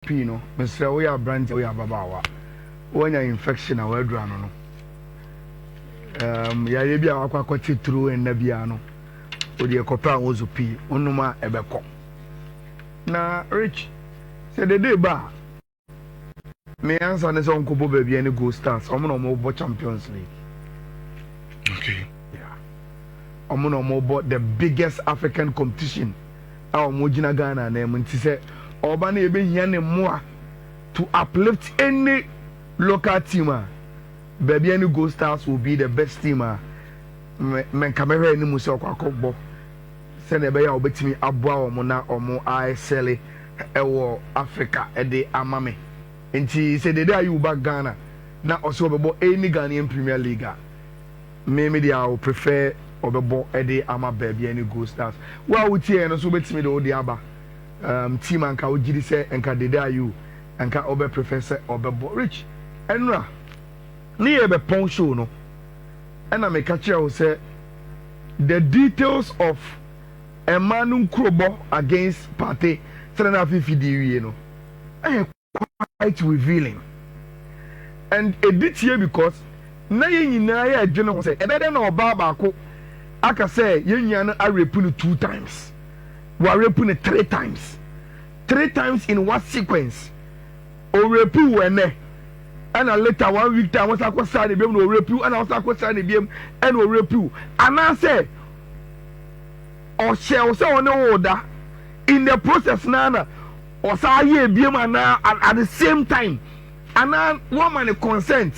Pino, Mr. We are brand, we are Babawa. When you're infection, I will drown. Yaribia Aqua through and Nabiano. With your copper was a pea, Unuma Ebeko. Na Rich said the day bar. Me answer his uncle baby any go stars. I'm no more Champions League. Okay. Yeah. I'm no more the biggest African competition. Our Mojina Ghana name and say Obani be here more to uplift any local team. Baby any go stars will be the best team. Men camera any muso kwakobbo. Send a bear obetimi abwa omona omo ISL ewo Africa ede amame. Nti say the day you back Ghana na also bebo any Ghanaian Premier League. Maybe I would prefer obebo ede ama baby any go stars. Wa wuti e no so betimi de odi aba. Team anka ojiri say enka the day you anka obe prefer say obebo rich. Enra ni e be pon show no. And I make a chair say the details of a man Krobo against Partey 750 you know quite revealing. And a bit here because na yinaya general say e better no baba ko aka say yinyana a repunu 2 times. We are repunu 3 times. 3 times in what sequence? O repu wene. And later 1 week time, I was a sign the beam no repeal, and I was a sign the beam and no repeal. And I say, or shall say on order in the process, Nana, or say, beam and at the same time, and now woman consent.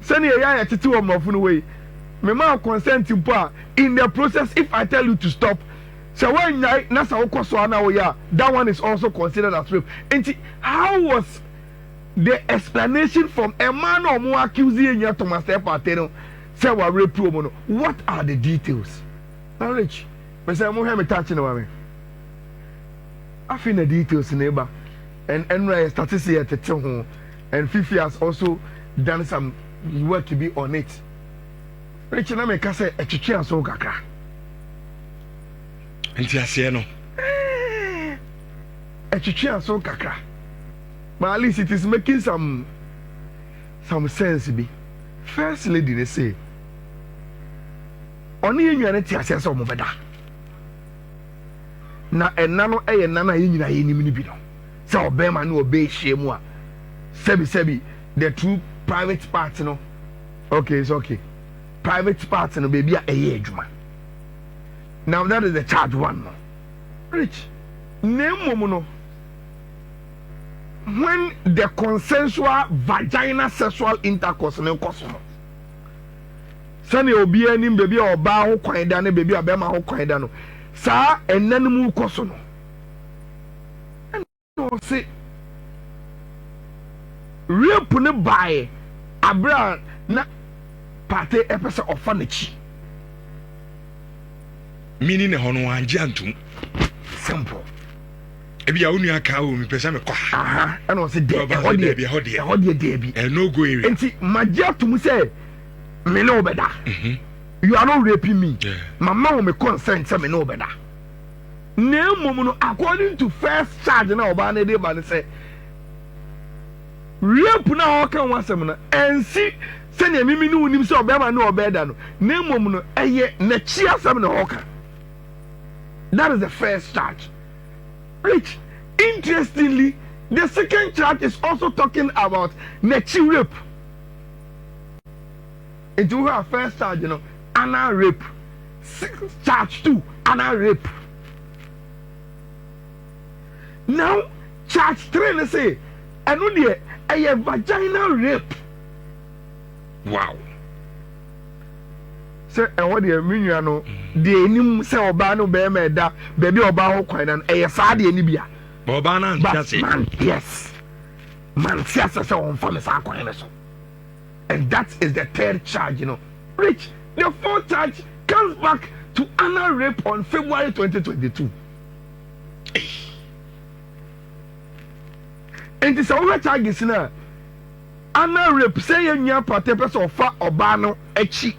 Send a young at 2 of my phone away. My consent in the process. If I tell you to stop, so when Nasa Okoswana, that one is also considered as rape. And how was the explanation from a man or more accusing you to Master Partey say we rape you? What are the details? Rich, I say I'm going touching about me. I feel the details, neighbor, and Enra started to say at the home, and Fifi has also done some work to be on it. Rich, and I make us say a chichi and so kakra. And Tiasiano, a chichi and so kakra. But at least it is making some sense. Be first lady they say only you are tia sense of mobeda na enano nana yinyina yenimi bi no say obema na obe hye a sebi the true private part no okay it's okay private part no baby a eye adwuma. Now that is the charge one no rich name momo no. When the consensual vaginal sexual intercourse no koso sani obi anim baby oba ho kwan da ne baby abema ho kwan da no sa enanum koso no no say rape ne bae abra na Partey epese ofa na chi meaning ne hono anje antum simple. Ebi ya unu aka o mi pesa me kwa Aha and o say dey dey and no go area enti magia to mu say me no beda you are not raping me mama me consent say me no beda na mum no according to first charge na oba na dey ba ne say rape na o kan wasem na ensi say na mimi ni unim say oba ma na obeda no na mum no eye na chi asem na o kan. That is the first charge. Rich, interestingly, the second charge is also talking about nechi rape. Into her first charge, you know, anal rape. Charge 2, anal rape. Now, charge 3, let's say, and only a vaginal rape. Wow. Say, and what do mean, you know? The name say oba no be me da baby oba ho kwan na e sa de ni bia oba na ntia man yes man siasa say on fa me sa kwan na so. And that is the third charge, you know. Rich, the fourth charge comes back to anal rape on February 2022. And this other charge is na anal rape say you nya Partey person ofa oba no echi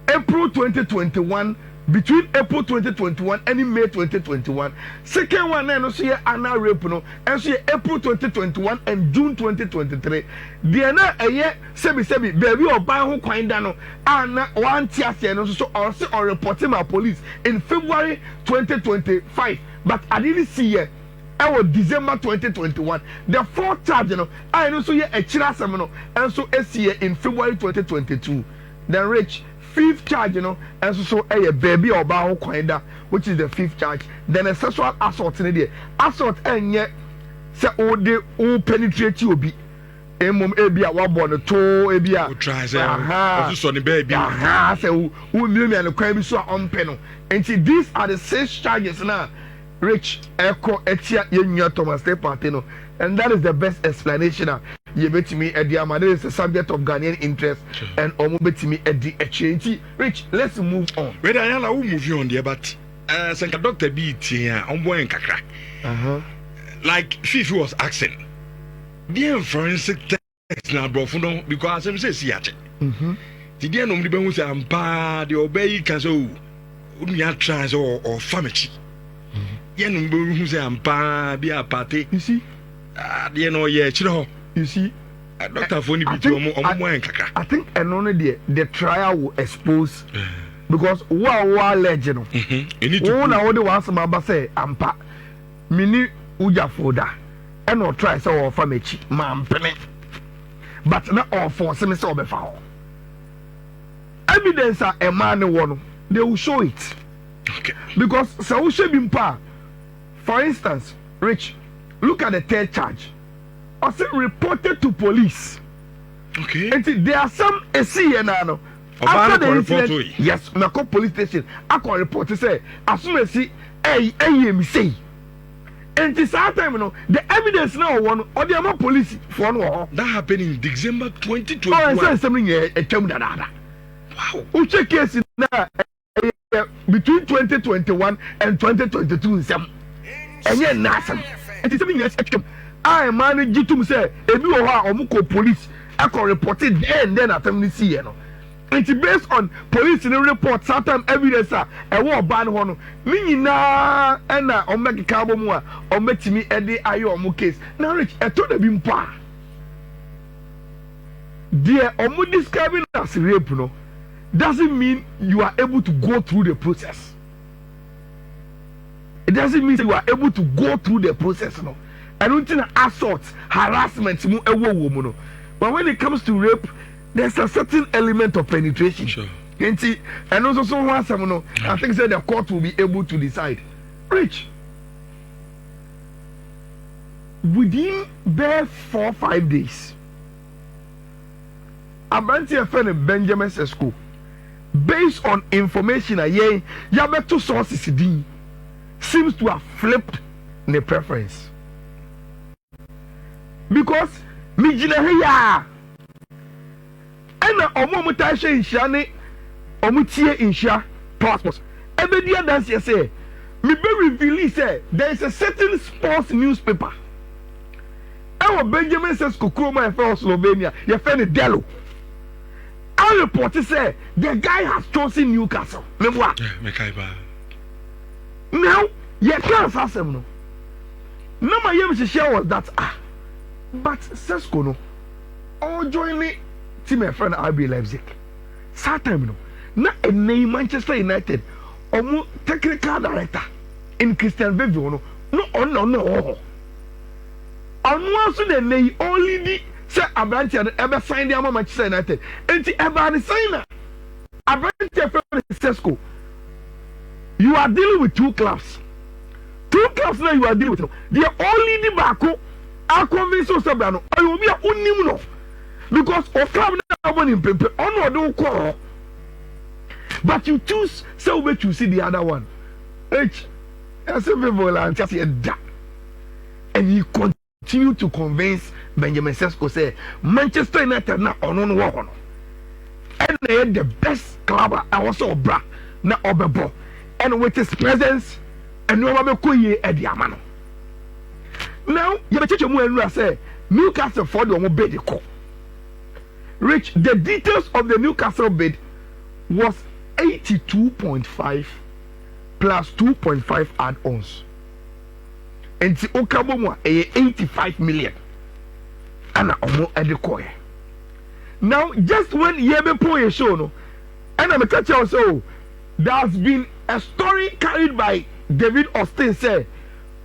April 2021 between April 2021 and May 2021. Second one na no so ye anal rape no and so ye April 2021 and June 2023. The na eye sebi baby oban ho kwan da no ana one tiase no so or reporting my police in February 2025, but I didn't see ye. I was December 2021. The fourth charge, you know, I know so ye a chirasam no and so SCA in February 2022. Then Rich fifth charge, you know, and so a baby or bao kwenda, which is the fifth charge. Then a sexual assault in the assault and yet say all the all penetrate you be. Emom ebia wabon to ebia try say so the baby say who me and kwa bi so on peno. And these are the 6 charges now. Rich Echo Etia Yenya Thomas Partey no, and that is the best explanation. You bet me at the Madrid is a subject of Ghanaian interest, sure. And Omo bet me at the exchange. Rich, let's move on. Whether Ayala will move on there, but Senka Doctor B here on boy kakra. Like Fifi was asking, the forensic test now, bro, because I'm saying siate. The dear no one say I'm bad, the obey can so trans or family. Yen who say I'm bad, be a party. You see, you know, yeah, you see, Doctor Foni be to I think and only the trial will expose because what legend. You need to know the ones my say I'm pa mini uja foda and no try so family man penny. But not all for some so be found. Evidence are a man one, they will show it. Okay. Because so should be pa. For instance, Rich, look at the third charge. Also reported to police. Okay. And there are some SCNano. After the incident, yes, I call police station. I call report to say, as soon as see, me say. And this time, you know, the evidence now one or the other police for no. That happened in December 2021. Oh, I said something a term that. Wow. Who check case now between 2021 and 2022 some. And yet, Nasam. And it's something else. I managed to say, if you are a police, I can report it then at them see, you know. And it's based on police in a report, sometimes evidence, a war ban one. Meaning now, and now, on make a carbon or make me a day I case. Now, Rich, I told them, pa. Dear, or describing as rape, no, doesn't mean you are able to go through the process. It doesn't mean you are able to go through the process, no. I don't think assault, harassment, no. But when it comes to rape, there's a certain element of penetration. Sure. And also someone, no, I think that the court will be able to decide. Rich, within bare 4 or 5 days, Abranti friend Benjamin Sesko, based on information you have 2 sources seems to have flipped the preference. Because Mijina here and omo mutashe insha ne omutie insha passport. Ebedia dance you say me be reveal say there is a certain sports newspaper. Our Benjamin Sesko Kroma from Slovenia, your friend Delo. Our reporter say the guy has chosen Newcastle. Memoir. Now, you can't ask him no. No, my aim to share was that but Sesko no. All join me to my friend RB Leipzig. Saturday no. Na a name Manchester United. Omo technical director in Christian Vevio no. Also the name only the say Abranti ever signed the Manchester United. And the ever signer. Abranti friend Sesko. You are dealing with 2 clubs. 2 clubs now you are dealing with them. They are only the Bako. I convince you Sabrano. I will be a unimno. Because of club now one in paper. On don't call. But you choose so much you see the other one. H. As a and just that. And you continue to convince Benjamin Sesko say Manchester United now on one. And they are the best club I also bra na obebo. And with his presence, and no one will at the Amano. Now, you have to say Newcastle for the bid. Rich, the details of the Newcastle bid was 82.5 plus 2.5 add-ons. And the Okaboma 85 million. And omo edikoye. Now, just when Yebe Poye show, no, and I'm a touch also, there's been a story carried by David Austin say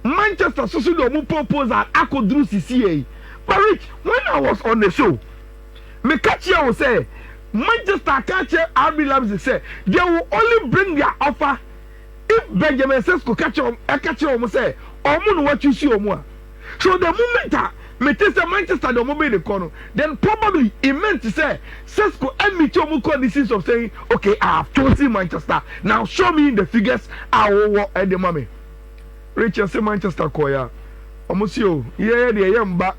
Manchester City do propose at Akodru CCA. But Rich, when I was on the show, me catch you say Manchester catcher RB Leipzig say they will only bring their offer if Benjamin Sesko catch you say omo what you see omo. So the moment me tell say Manchester the mobile the corner, then probably it meant to say Sesko and me chomu call the sense of saying, okay, I have chosen Manchester. Now show me the figures I will work at the mommy. Rachel say Manchester Koya. Almost you, yeah, the yamba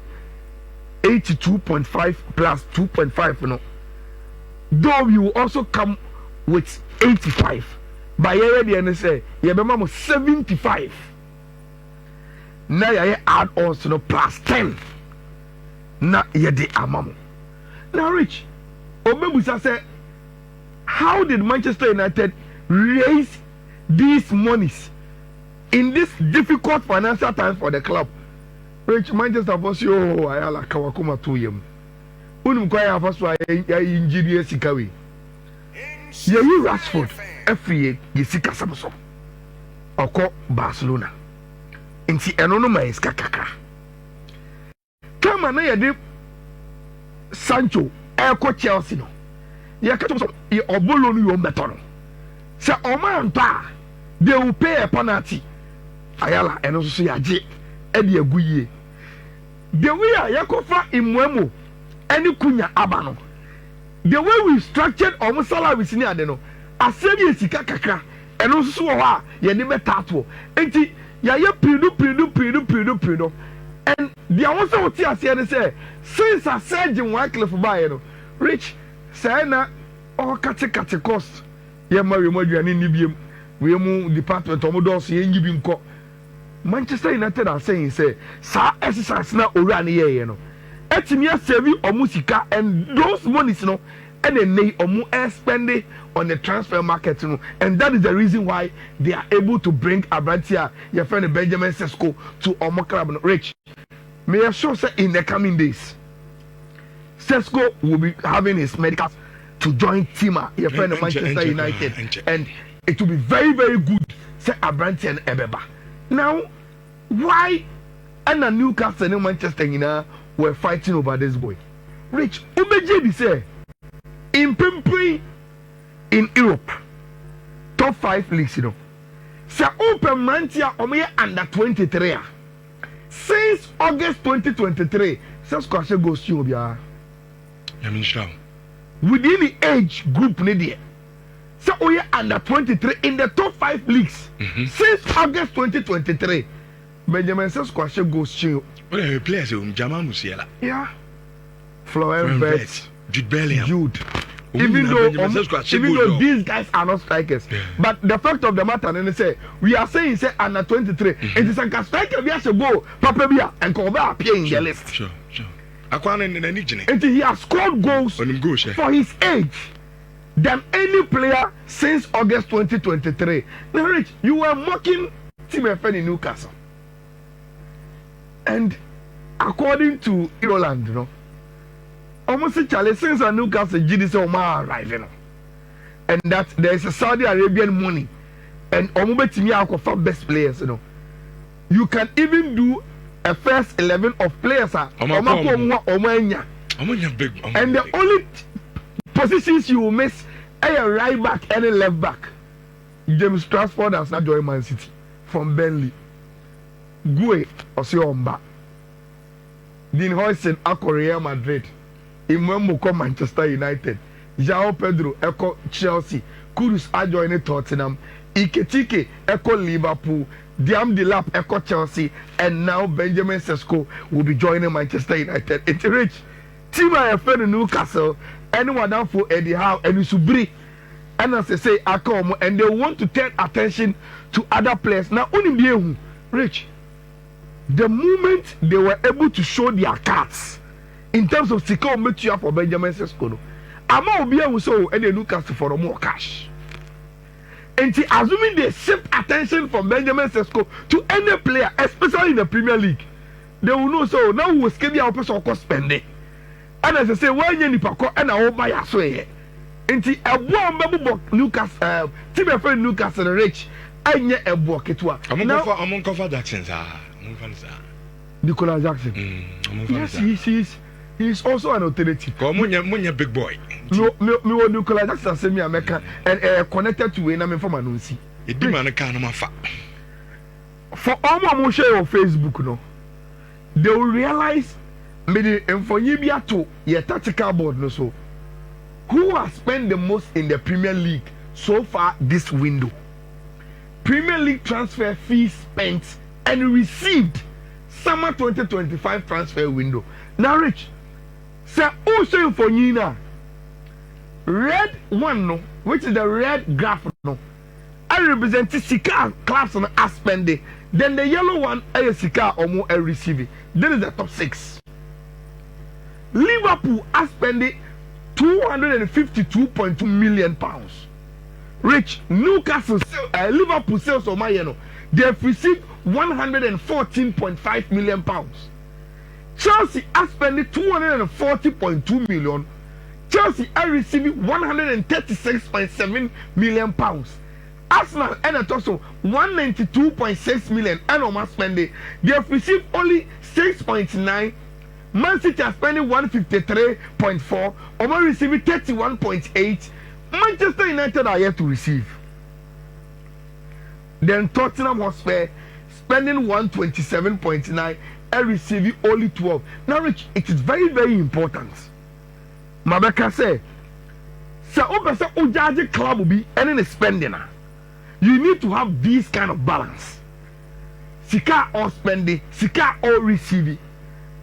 82.5 plus 2.5, you know. Though you will also come with 85. But yeah, the end say, yeah, but 75. Now you add also no plus 10. Na yede amamo. Now Rich, Obebusa said, how did Manchester United raise these monies in this difficult financial time for the club? Rich, Manchester was yo Ayala Kawakuma 2 Unum kwaya first wa engineer sikawi. You Rashford every yesika samso. Oko Barcelona. Inti enono ma iska kakra. Kama na yede Sancho eko Chelsea no. Ya kato so e obolo no yo mbeto no. Se omanta they will pay a penalty. Ayala eno so yaje e de aguye. The way yakofa imwemo eni kunya aba no. The way we structured omo salaries ni ade no. Asemi esika kakra eno so wo ha ye de betato. Enti ya ye pidu. And the also what you say, since I said in Wycliffe by Rich, say na or catch cost. Ye marry more than Nibium, we move department of Modos, ye giving co. Manchester United are saying, say, Sir exercise now Urani, you know. Etimia Sevi or Musica, and those monies, no, and then they or more spending on the transfer market, you know. And that is the reason why they are able to bring Abrantia, your friend Benjamin Sesko, to Omokrab Rich. May I show say in the coming days, Sesko will be having his medicals to join Tima, your friend of Manchester United, and it will be very, very good. Say Abranti and Ebeba. Now, why and a Newcastle and Manchester United were fighting over this boy? Rich, Ubeje say in Pimpri in Europe, top 5 leagues, you know. Say open Mantia Omea under 23. Since August 2023, Sesko goes to Obia. Within the age group, so we are under 23 in the top 5 leagues. Since August 2023, Benjamin Sesko goes to. What are players? Jamal Musiala. Yeah. Florent Jude Bellingham. Jude. Even though these guys are not strikers, but the fact of the matter, and they say we are saying say under 23, it is a striker we have to go, Papa Bia and Koba appear in the list. Sure. And he has scored goals for his age than any player since August 2023. Now, Rich, you were mocking Team FN in Newcastle, and according to Ireland, you know. Almost Charlie since a Newcastle GDC Omar arriving, and that there is a Saudi Arabian money, and Omubetimi for best players, you know. You can even do a first 11 of players, and the only positions you will miss are a right back and a left back. James Trafford has not joined Man City from Burnley. Gue Osiomba, Dean Hoysen Real Madrid. Imwemo come Manchester United, João Pedro echo Chelsea, Kudus join Tottenham, Iketike echo Liverpool, Diam Delap echo Chelsea, and now Benjamin Sesko will be joining Manchester United. It's rich. Team I have in Newcastle, anyone down for Eddie Howe and Usubri, and as they say, Akomo, and they want to turn attention to other players. Now, only Rich, the moment they were able to show their cards. In terms of Sika meet you for Benjamin Sesko, Ama Obia will so and they look at for more cash. And assuming they shift attention from Benjamin Sesko to any player, especially in the Premier League, they will know. So now we will skip our person spending. And as I say, when you need to and I will buy a sway. And a one Newcastle, team of Newcastle Rich, and yet a walk it was. I'm on cover Jackson, Nicolas Jackson. Yes, he's also an alternative. Come on, you're big boy. No, Nicolas Jackson sent me America and connected to a from Anunsi. It demand a kind of fat. For all my share on Facebook, no, they will realize maybe and for you be to your tactical board, no so. Who has spent the most in the Premier League so far this window? Premier League transfer fees spent and received summer 2025 transfer window. Now, Rich, say also for Nina, red one no, which is the red graph no, I represent Sika clubs on a spending. Then the yellow one, I Sika or more receiving. Then is the top 6. Liverpool has spending £252.2 million. Rich, Newcastle, Liverpool sales of Mayeno, they have received £114.5 million. Chelsea has spent £240.2 million. Chelsea are receiving £136.7 million. Arsenal and also £192.6 million and spending. They have received only 6.9. Man City are spending 153.4. Oman receiving 31.8. Manchester United are yet to receive. Then Tottenham Hotspur spending 127.9 and receiving only 12. Now, Rich, it is very, very important. Mabeka say, "Sir, Obasa Ojaji club will be any spending. You need to have this kind of balance. Sika or spending, Sika or receiving."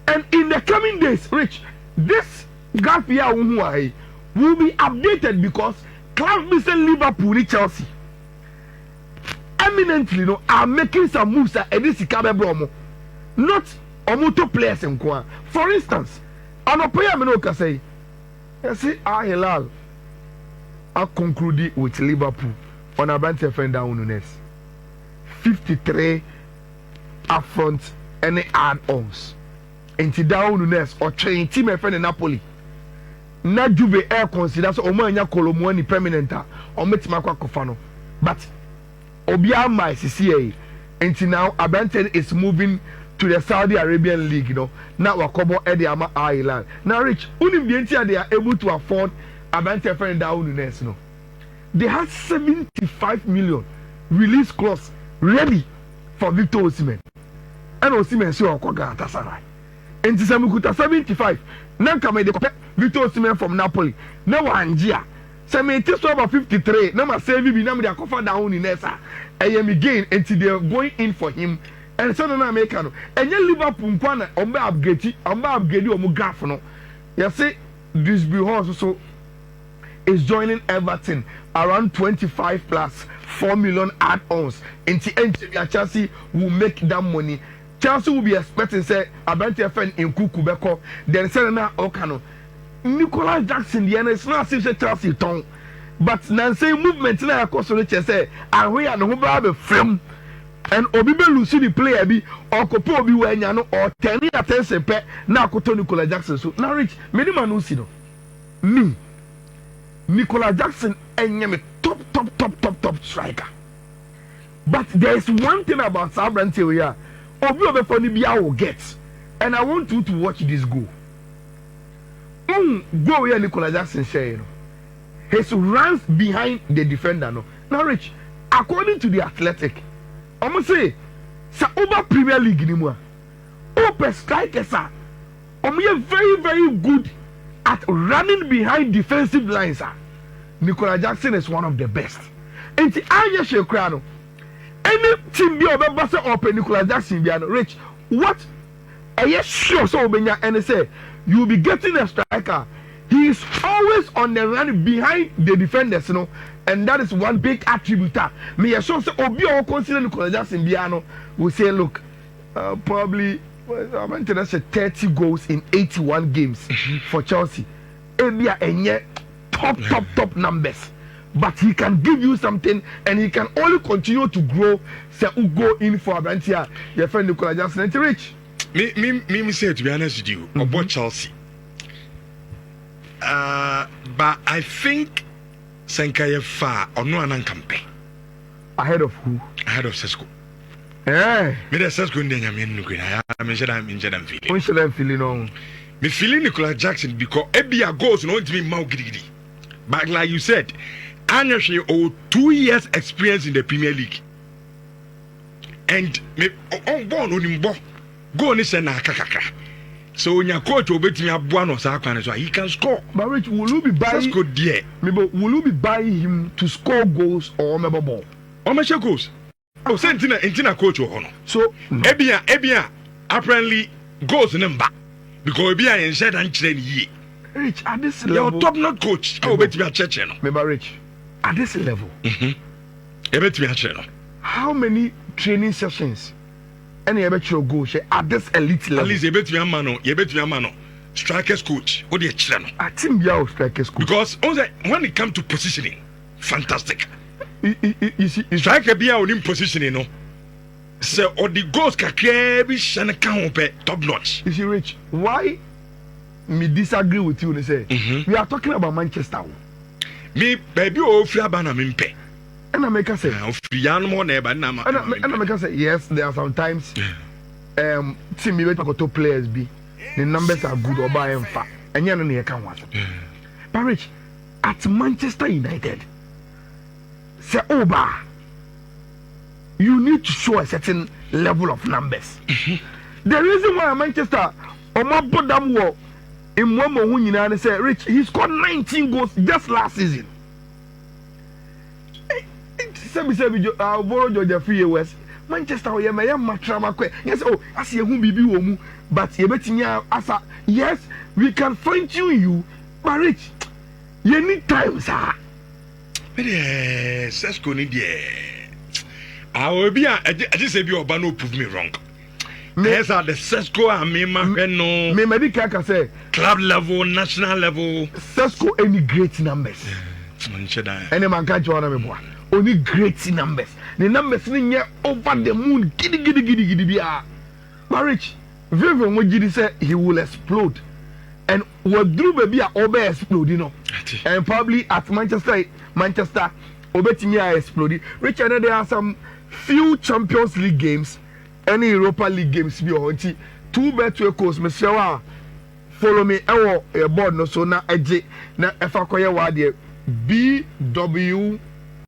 And in the coming days, Rich, this gap here will be updated because clubs Mr. Liverpool and Chelsea eminently are making some moves at this Bromo. Not Omuto players in Kwa. For instance, Anopoya Menoka say, see, Ayala I concluded with Liverpool on a bunch of defender Ununes. 53 upfront and add-ons. Enti down Nunes or train team friend in Napoli. Na Juve air consider so omo anya Kolomo ni permanent or metima kwa kofano. But Obia my CCA. Enti now Abante is moving to the Saudi Arabian League, Now Wakobo Edi Ama Ayala. Now Rich, Unimbientia they are able to afford Abante friend down Nunes, They had 75 million release clause ready for Victor Osimhen. And Osimhen so Okoga Galatasaray. And Samukuta 75. Now come the Victor Osimhen from Napoli. Now Angia. Some it is over 53. Now my saving be now they are covered down in Nessa. I am again until they are going in for him. And so now Americano. And you Liverpool Mpana Omba upgrade Omograph no. You see this Horse also is joining Everton around 25 plus 4 million add-ons. Until Chelsea will make that money. Chelsea will be expecting say Abante FN in Kukubeko. Then say na Okano. Nicolas Jackson the is not say Chelsea ton. But Nancy movement na akosole say and we are no be frame. And Obibe Lucy the player be or Kopo Obi Wenya no or 10 attention pe na akoto Nicolas Jackson. So now Rich, many man no see no. Me Nicolas Jackson enyeme top striker. But there is one thing about Sabrante we are. Obi Obefoni will get, and I want you to watch this go. Go where Nicolas Jackson share, his runs behind the defender. Now, Rich, according to the Athletic, I'm gonna say, sa over Premier League anymore. Open strikers are, very, very good at running behind defensive lines. Nicolas Jackson is one of the best. And the Anya Shekrano. Any team be over open Nicolas Jackson be Rich. What? Yes, sure. So and say you'll be getting a striker. He is always on the run behind the defenders, and that is one big attribute. Me a sure say Obi or consider Nicolas Jackson Biano will say, look, probably I'm going to say 30 goals in 81 games for Chelsea. Ebia and yet top numbers. but he can give you something and he can only continue to grow. Say who go in for Abrantia, your friend Nicola Jackson and Rich. Me say to be honest with you, about Chelsea. But I think Senkaya far or no one campaign. Ahead of who? Ahead of Sesko. Eh. Me the Sesko in the I'm feeling on. Me feeling Nicola Jackson because Ebia goes no to me mau gidi. But like you said, Anya or 2 years experience in the Premier League. And me on born on him go on say na kakaka. So when your coach will bet me a buano so he can score. But Rich, will you be buying Sesko dear? Will you be buying him to score goals or remember ball? Or my goals? Oh, sentina coach or no. So Ebia apparently goes number because Ebia and said and train ye. Rich, at this level, your top not coach. I will bet me a church. Remember, Rich, at this level, I bet me a church. How many training sessions? Any bet your go at this elite level? At least you bet me a mano. Strikers coach. What do you channel? I think you are strikers coach. Because when it comes to positioning, fantastic. You see, striker be out in positioning, no. So or the goals kakre be shana can top notch. You see, Rich, why me disagree with you? They say we are talking about Manchester. Me baby o free bana me mpe. And I make us say, and I make us say, yes, there are sometimes team me to players be the numbers are good or by far and you know can watch. But Rich, at Manchester United, say Oba, you need to show a certain level of numbers. The reason why Manchester Oma Bodam war in one and say Rich, he scored 19 goals just last season. West Manchester we may matrama kwe. Yes, oh, as you who bibi womu, but you bet me asa. Yes, we can fine tune you, but Rich, you need time, sir. But Sesko need I will be I just say you no prove me wrong. Yes, the Sesko and me no. Me medical can say club level, national level. Sesko any great numbers. Any man can't join me boy. Only great numbers. The numbers in over the moon. Giddy. But Rich, Vivian Wojidi said he will explode. And what drew baby are over explode, you know. And probably at Manchester, Obetimia exploded. Rich, and there are some few Champions League games, any Europa League games be on 2 bet course, Monsieur. Follow me, a board no so na eje na efa koye wade BW